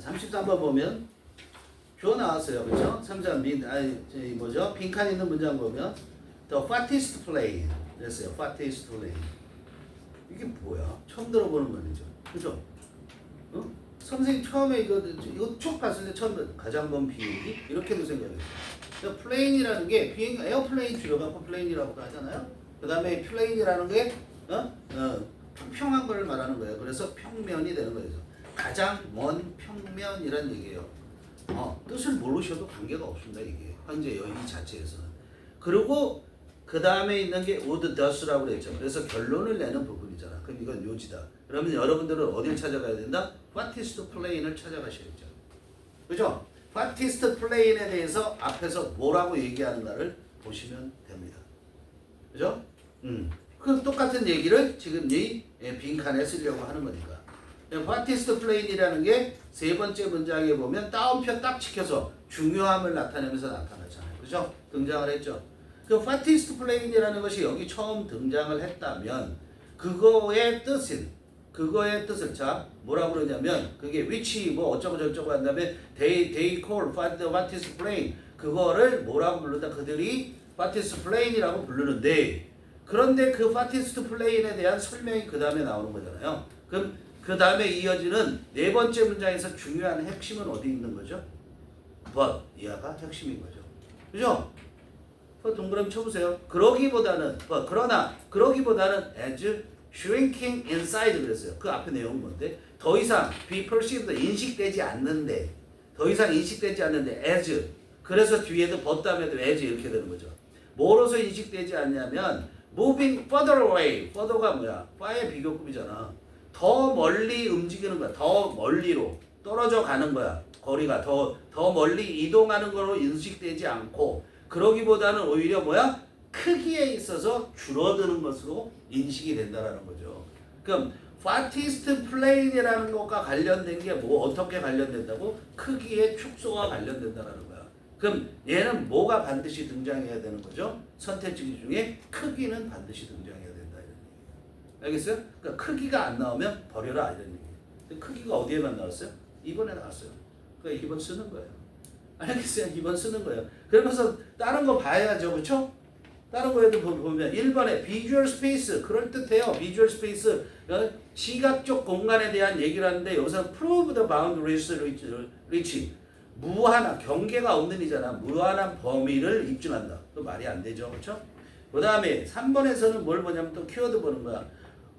33번 보면 표 나왔어요. 그렇죠? 3자 뭐죠? 빈칸 있는 문장 보면 The fattest plane 그랬어요. fattest plane. 이게 뭐야? 처음 들어보는 말이죠. 그죠? 어? 선생님 처음에 이거 쭉 봤을 때 처음 가장 먼 비행기 이렇게도 생각했어요. 그러니까 플레인이라는 게 비행 에어플레인 줄여갖고 플레인이라고 하잖아요. 그 다음에 플레인이라는 게 평평한 걸 말하는 거예요. 그래서 평면이 되는 거예요. 가장 먼 평면이란 얘기예요. 뜻을 모르셔도 관계가 없습니다. 이게 현재 이 자체에서는. 그리고 그 다음에 있는 게 would does라고 그랬죠. 그래서 결론을 내는 부분이잖아. 그럼 이건 요지다. 그러면 여러분들은 어딜 찾아가야 된다? fattest plane을 찾아가셔야죠. 그죠? fattest plane에 대해서 앞에서 뭐라고 얘기하는가를 보시면 됩니다. 그죠? 그 똑같은 얘기를 지금 이 빈칸에 쓰려고 하는 거니까. fattest plane이라는 게 세 번째 문장에 보면 따옴표 딱 지켜서 중요함을 나타내면서 나타나잖아요. 그죠? 등장을 했죠. 그 fattest plane이라는 것이 여기 처음 등장을 했다면 그거의 뜻을 자 뭐라고 그러냐면 그게 which 뭐 어쩌고 저쩌고 한 다음에 they call fattest plane 그거를 뭐라고 부르다 그들이 fattest plane이라고 부르는데 그런데 그 fattest plane에 대한 설명이 그 다음에 나오는 거잖아요. 그럼 그 다음에 이어지는 네 번째 문장에서 중요한 핵심은 어디 있는 거죠? but 이하가 핵심인 거죠. 그죠? 동그라미 쳐보세요. 그러기보다는 as shrinking inside 그랬어요. 그 앞에 내용은 뭔데? 더 이상 be perceived 인식되지 않는데 as 그래서 뒤에도 but 다음에도 as 이렇게 되는 거죠. 뭐로서 인식되지 않냐면 moving further away further가 뭐야? far의 비교급이잖아. 더 멀리 움직이는 거야. 더 멀리로 떨어져 가는 거야. 거리가 더 멀리 이동하는 거로 인식되지 않고 그러기보다는 오히려 뭐야? 크기에 있어서 줄어드는 것으로 인식이 된다라는 거죠. 그럼 fattest plane이라는 것과 관련된 게 뭐 어떻게 관련된다고? 크기의 축소와 관련된다라는 거야. 그럼 얘는 뭐가 반드시 등장해야 되는 거죠? 선택지 중에 크기는 반드시 등장해야 된다 이런 얘기예요. 알겠어요? 그러니까 크기가 안 나오면 버려라 이런 얘기예요. 근데 크기가 어디에만 나왔어요? 2번에 나왔어요. 그러니까 2번 쓰는 거예요. 알겠어요? 2번 쓰는 거예요. 그러면서 다른 거 봐야죠. 그렇죠? 다른 거에도 보면 1번에 visual space 그럴듯해요. visual space 시각적 공간에 대한 얘기를 하는데 여기서 prove the boundaries reach 무한한 경계가 없는 이잖아. 무한한 범위를 입증한다. 그 말이 안 되죠. 그렇죠? 그 다음에 3번에서는 뭘 보냐면 또 키워드 보는 거야.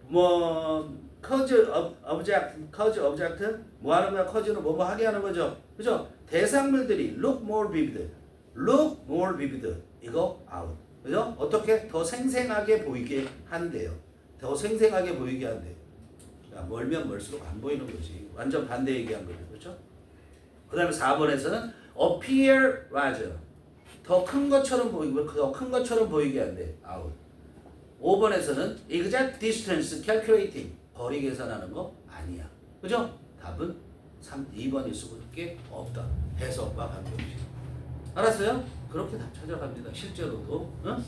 뭐 cause object 뭐 하는 거야? cause는 뭐뭐 하게 하는 거죠. 그죠? 대상물들이 look more vivid 이거 out. 그죠? 어떻게? 더 생생하게 보이게 한대요. 더 생생하게 보이게 한대요. 멀면 멀수록 안 보이는 거지. 완전 반대 얘기한 거죠. 그렇죠? 그 다음에 4번에서는 appear larger. 더 큰 것처럼 보이게 한대. out. 5번에서는 exact distance calculating. 거리 계산하는 거 아니야. 그죠? 답은 2번일 수밖에 없다. 해석과 관계없이. 알았어요? 그렇게 다 찾아갑니다. 실제로도. 어?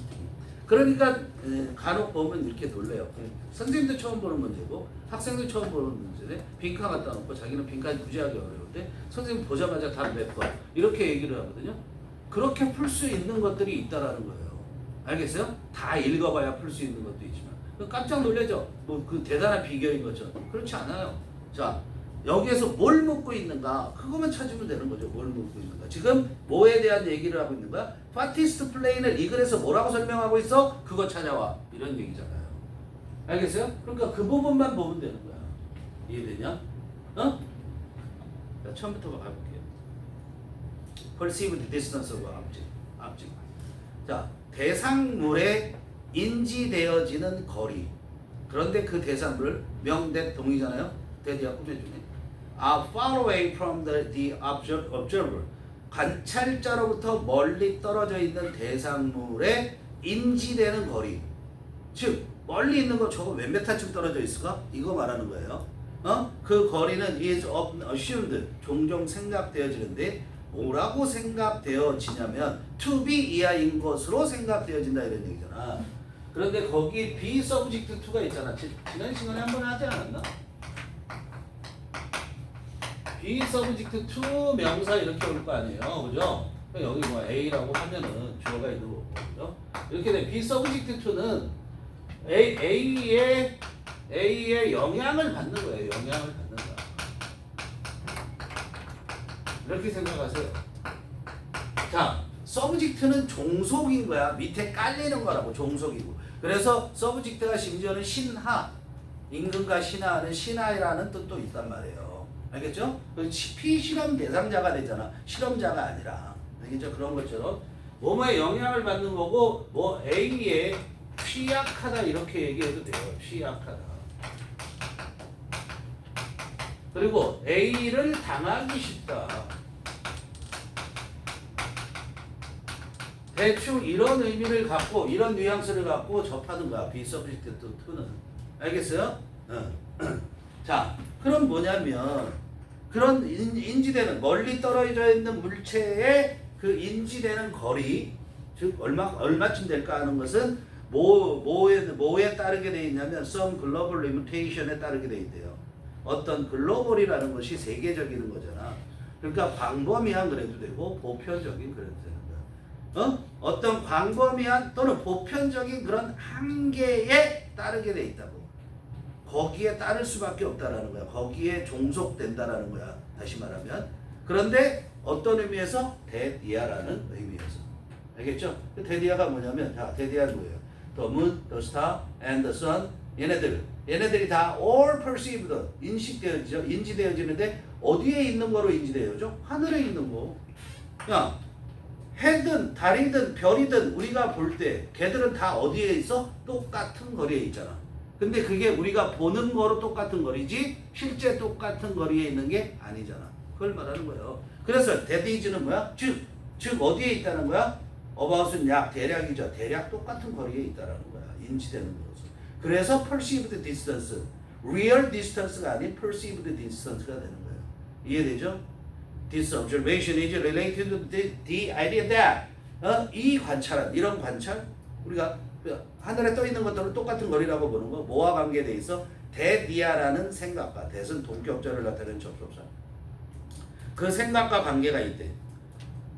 그러니까 간혹 보면 이렇게 놀래요. 선생님도 처음 보는 문제고 학생도 처음 보는 문제인데 빈칸 갖다 놓고 자기는 빈칸이 굳이 하기 어려운데 선생님 보자마자 답 몇 번 이렇게 얘기를 하거든요. 그렇게 풀 수 있는 것들이 있다라는 거예요. 알겠어요? 다 읽어봐야 풀 수 있는 것도 있지만 깜짝 놀라죠. 뭐 그 대단한 비결인 것처럼 그렇지 않아요. 자 여기에서 뭘 묻고 있는가 그것만 찾으면 되는 거죠. 뭘 묻고 있는가. 지금 뭐에 대한 얘기를 하고 있는 거야? fattest plane을 이 글에서 뭐라고 설명하고 있어? 그거 찾아와. 이런 얘기잖아요. 알겠어요? 그러니까 그 부분만 보면 되는 거야. 이해되냐? 어? 자, 처음부터 가볼게요. perceived distance of object. 자, 대상물에 인지되어지는 거리. 그런데 그 대상물 명대 동이잖아요. 대디가 꾸며주네. are far away from the observer. 관찰자로부터 멀리 떨어져 있는 대상물에 인지되는 거리. 즉 멀리 있는 거 저거 몇 메타쯤 떨어져 있을까? 이거 말하는 거예요. 그 거리는 is assumed. 종종 생각되어지는데 뭐라고 생각되어지냐면 to be 이하인 것으로 생각되어진다 이런 얘기잖아. 그런데 거기 be subject to가 있잖아. 지난 시간에 한번 하지 않았나? be subject to 명사 이렇게 올 거 아니에요, 그죠? 여기 뭐 A라고 하면은 주어가 있는 거고, 그죠? 이렇게 돼. be subject to는 A의 영향을 받는 거예요. 영향을 받는다. 이렇게 생각하세요. 자, subject는 종속인 거야. 밑에 깔리는 거라고 종속이고. 그래서 subject가 심지어는 신하, 임금과 신하는 신하라는 뜻도 있단 말이에요. 알겠죠? 피실험 대상자가 되잖아. 실험자가 아니라. 알겠죠? 그런 것처럼 뭐뭐에 영향을 받는 거고 뭐 A에 취약하다 이렇게 얘기해도 돼요. 취약하다. 그리고 A를 당하기 쉽다. 대충 이런 의미를 갖고 이런 뉘앙스를 갖고 접하는 거야. be subject to는. 알겠어요? 자, 그럼 뭐냐면 그런 인지되는 멀리 떨어져 있는 물체의 그 인지되는 거리, 즉 얼마쯤 될까 하는 것은 뭐에 따르게 돼 있냐면 some global limitation에 따르게 돼 있대요. 어떤 글로벌이라는 것이 세계적인 거잖아. 그러니까 광범위한 그래도 되고 보편적인 그래도 되는 거야. 어떤 광범위한 또는 보편적인 그런 한계에 따르게 돼 있다고. 거기에 따를 수밖에 없다라는 거야. 거기에 종속된다라는 거야. 다시 말하면. 그런데 어떤 의미에서? 대디아라는 의미에서. 알겠죠? 대디아가 뭐냐면, 자, 대디아는 뭐예요? The moon, the star, and the sun. 얘네들이 다 all perceived, 인지되어지는데 어디에 있는 거로 인지되어져? 하늘에 있는 거. 야, 해든 달이든 별이든 우리가 볼 때 걔들은 다 어디에 있어? 똑같은 거리에 있잖아. 근데 그게 우리가 보는 거로 똑같은 거리지 실제 똑같은 거리에 있는 게 아니잖아. 그걸 말하는 거예요. 그래서 that is는 뭐야? 즉 어디에 있다는 거야? about은 약, 대략이죠. 대략 똑같은 거리에 있다는 거야. 인지되는 것은. 그래서 perceived distance, real distance가 아닌 perceived distance가 되는 거예요. 이해되죠? This observation is related to the idea that 이 관찰은, 이런 관찰, 우리가 하늘에 떠 있는 것들은 똑같은 거리라고 보는 거, 뭐와 관계돼 있어? 대디아라는 생각과, 대은 동격절을 나타내는 접속사. 그 생각과 관계가 있대.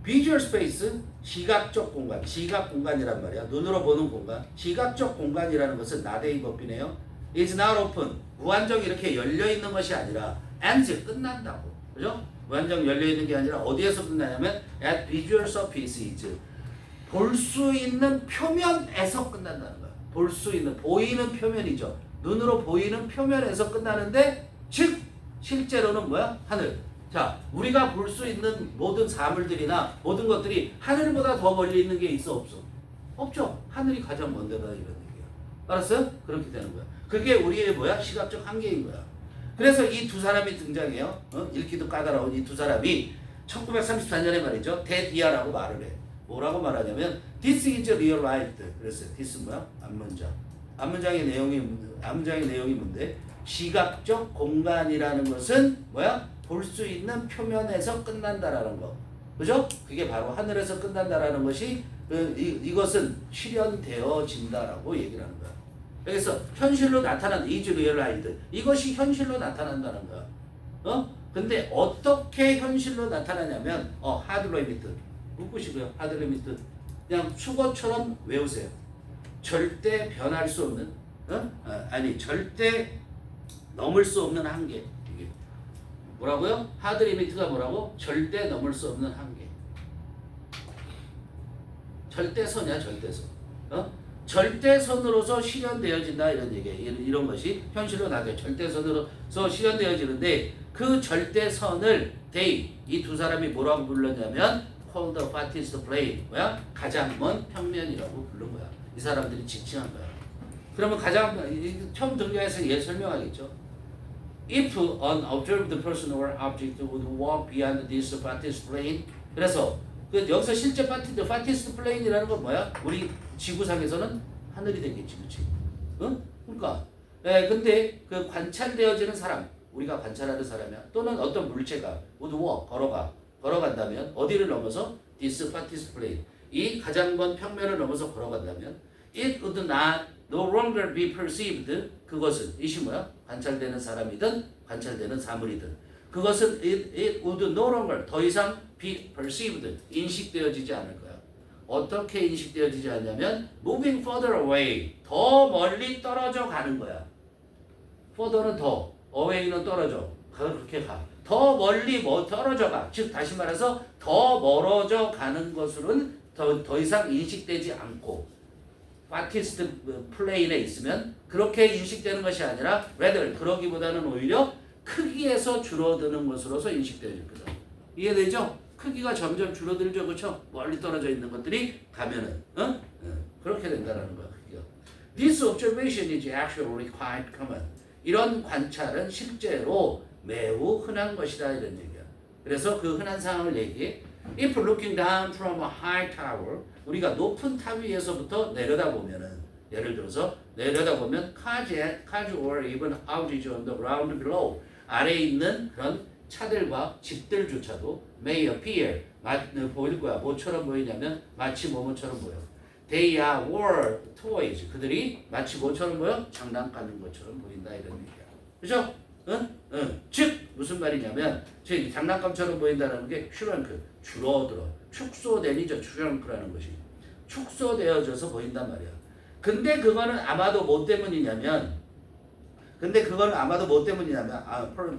Visual space, 시각적 공간, 시각 공간이란 말이야. 눈으로 보는 공간. 시각적 공간이라는 것은 나대의 법이네요. Is not open, 무한정 이렇게 열려 있는 것이 아니라 ends, 끝난다고. 그죠? 무한정 열려 있는 게 아니라 어디에서 끝나냐면 at visual surfaces, 볼 수 있는 표면에서 끝난다는 거야. 볼 수 있는, 보이는 표면이죠. 눈으로 보이는 표면에서 끝나는데, 즉 실제로는 뭐야? 하늘. 자, 우리가 볼 수 있는 모든 사물들이나 모든 것들이 하늘보다 더 멀리 있는 게 있어, 없어? 없죠. 하늘이 가장 먼 데다 이런 얘기야. 알았어요? 그렇게 되는 거야. 그게 우리의 뭐야? 시각적 한계인 거야. 그래서 이 두 사람이 등장해요. 읽기도 까다로운 이 두 사람이 1934년에 말이죠. 대디아라고 말을 해. 뭐라고 말하냐면 This is real life. 그랬어요. This 뭐야? 앞문장. 앞문장의 내용이 뭔데? 시각적 공간이라는 것은 뭐야? 볼 수 있는 표면에서 끝난다라는 거. 그죠? 그게 바로 하늘에서 끝난다라는 것이 이것은 실현되어진다라고 얘기를 하는 거야. 그래서 현실로 나타난 is realized. 이것이 현실로 나타난다는 거야. 근데 어떻게 현실로 나타나냐면 hard limit. 묶으시고요. hard limit. 그냥 수거처럼 외우세요. 절대 변할 수 없는 절대 넘을 수 없는 한계. 이게 뭐라고요? hard limit가 뭐라고? 절대 넘을 수 없는 한계. 절대선이야, 절대선. 절대선으로서 실현되어진다 이런 얘기예요. 이런 것이 현실로 나게 절대선으로서 실현되어지는데 그 절대선을 이 두 사람이 뭐라고 불렀냐면 called the farthest plane. 뭐야? 가장 먼 평면이라고 부른 거야. 이 사람들이 지칭한 거야. 그러면 처음 등장해서 얘 설명하겠죠. If an observed person or object would walk beyond this farthest plane. 그래서 여기서 실제 farthest plane이라는 건 뭐야? 우리 지구상에서는 하늘이 되겠지, 그렇지? 그러니까. 근데 그 관찰되어지는 사람, 우리가 관찰하는 사람이야. 또는 어떤 물체가 would walk, 걸어간다면 어디를 넘어서 this farthest plane, 이 가장 먼 평면을 넘어서 걸어간다면 it would not no longer be perceived. 그것은 이시 뭐야? 관찰되는 사람이든 관찰되는 사물이든 그것은 it would no longer 더 이상 be perceived 인식되어지지 않을 거야. 어떻게 인식되어지지 않냐면 moving further away 더 멀리 떨어져 가는 거야. further는 더, away는 떨어져. 그렇게 가. 더 멀리 떨어져 가. 즉 다시 말해서 더 멀어져 가는 것으로는 더 이상 인식되지 않고 파티스트 플레인에 있으면 그렇게 인식되는 것이 아니라 rather 그러기보다는 오히려 크기에서 줄어드는 것으로서 인식되어질 거다. 이해되죠? 크기가 점점 줄어들죠, 그렇죠? 멀리 떨어져 있는 것들이 가면은, 그렇게 된다라는 거야, 크기가. This observation is actually quite common. 이런 관찰은 실제로 매우 흔한 것이다 이런 얘기야. 그래서 그 흔한 상황을 얘기해. If looking down from a high tower, 우리가 높은 탑 위에서부터 내려다보면은, 예를 들어서 내려다보면 cars or even houses on the ground below, 아래에 있는 그런 차들과 집들조차도 may appear, 보일 거야. 뭐처럼 보이냐면 마치 뭐뭐처럼 보여. They are war toys. 그들이 마치 뭐처럼 보여? 장난감인 것처럼 보인다 이런 얘기야. 그죠? 즉 무슨 말이냐면 즉 장난감처럼 보인다는 게 shrunk, 줄어들어. 축소되니죠. shrun크라는 것이. 축소되어져서 보인단 말이야. 근데 그거는 아마도 뭐 때문이냐면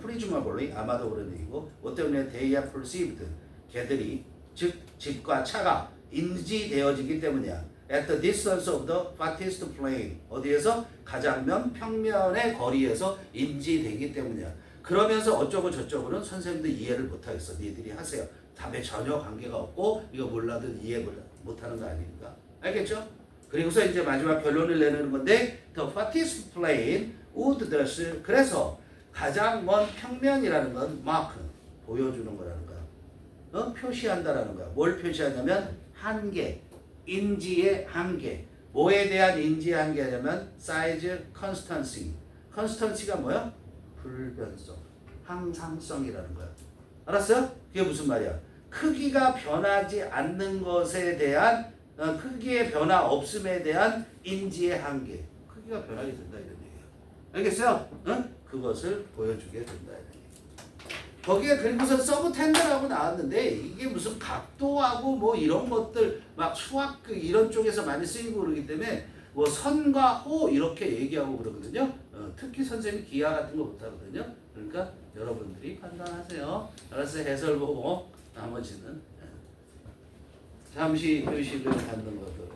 presumably 아마도 그런 얘기고 뭐 때문에 they are perceived 걔들이 즉 집과 차가 인지되어지기 때문이야. At the distance of the farthest plain 어디에서 가장 먼 평면의 거리에서 인지되기 때문이야. 그러면서 어쩌고 저쩌고는 선생님도 이해를 못하겠어. 니들이 하세요. 답에 전혀 관계가 없고 이거 몰라도 이해 못하는 거 아닙니까? 알겠죠? 그리고서 이제 마지막 결론을 내는 건데 the farthest plain would thus 그래서 가장 먼 평면이라는 건 mark 보여주는 거라는 거야. 표시한다라는 거야. 뭘 표시하냐면 한계, 인지의 한계. 뭐에 대한 인지의 한계냐면 size constancy. constancy가 뭐야? 불변성, 항상성이라는 거야. 알았어요? 그게 무슨 말이야? 크기가 변하지 않는 것에 대한 크기의 변화 없음에 대한 인지의 한계. 크기가 변하게 된다 이런 얘기야. 알겠어요? 그것을 보여주게 된다 이런 얘기야. 거기에 그리고서 서브텐더라고 나왔는데 이게 무슨 각도하고 뭐 이런 것들 막 수학 이런 쪽에서 많이 쓰이고 그러기 때문에 뭐 선과 호 이렇게 얘기하고 그러거든요. 특히 선생님 기하 같은 거 못하거든요. 그러니까 여러분들이 판단하세요. 알아서 해설 보고 나머지는 잠시 휴식을 갖는 것으로.